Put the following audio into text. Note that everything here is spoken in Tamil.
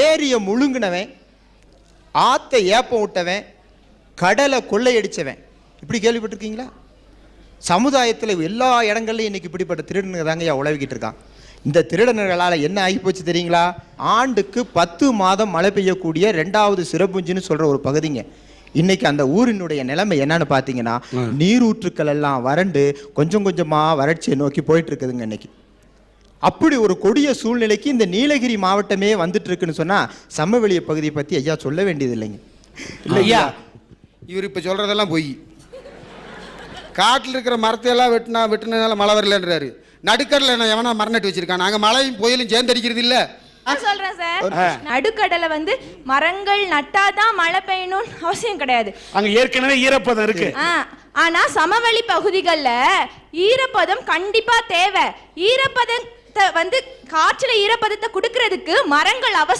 ஏரிய முழுங்கினவன், ஆத்தை ஏப்பம் விட்டவன், கடலை கொள்ளையடிச்சவன், இப்படி கேள்விப்பட்டிருக்கீங்களா? சமுதாயத்தில் எல்லா இடங்கள்லையும் இன்னைக்கு இப்படிப்பட்ட திருடனுங்க தாங்க உழவிக்கிட்டு இருக்கான். இந்த திருடனர்களால் என்ன ஆகி போச்சு தெரியுங்களா? ஆண்டுக்கு 10 மாதம் மழை பெய்யக்கூடிய 2வது சிறப்புஞ்சின்னு சொல்ற ஒரு பகுதிங்க. இன்னைக்கு அந்த ஊரினுடைய நிலைமை என்னன்னு பார்த்தீங்கன்னா, நீரூற்றுக்கள் எல்லாம் வறண்டு கொஞ்சம் கொஞ்சமா வறட்சியை நோக்கி போயிட்டு இருக்குதுங்க. இன்னைக்கு அப்படி ஒரு கொடிய சூழ்நிலைக்கு இந்த நீலகிரி மாவட்டமே வந்துட்டு இருக்குன்னு சொன்னா சமவெளிய பகுதியை பத்தி ஐயா சொல்ல வேண்டியது இல்லைங்க. இல்லையா? இவர் இப்ப சொல்றதெல்லாம் பொய். காட்டில் இருக்கிற மரத்தையெல்லாம் வெட்டினால மழை வரலன்றாரு. நடுக்கடல என்ன எவனா மரம் நட்டு வச்சிருக்கான்? நாங்க மழையும் புயலும் சேர்ந்தடிக்கிறது இல்ல. சொல்றேன் சார், நடுக்கடலை வந்து மரங்கள் நட்டாதான் மழை பெய்யணும்னு அவசியம் கிடையாது. அங்க ஏற்கனவே ஈரப்பதம் இருக்கு. ஆனா சமவெளி பகுதிகள்ல ஈரப்பதம் கண்டிப்பா தேவை. ஈரப்பதத்தை வந்து காற்றுல ஈரப்பதத்தை கொடுக்கறதுக்கு மரங்கள் அவசியம்.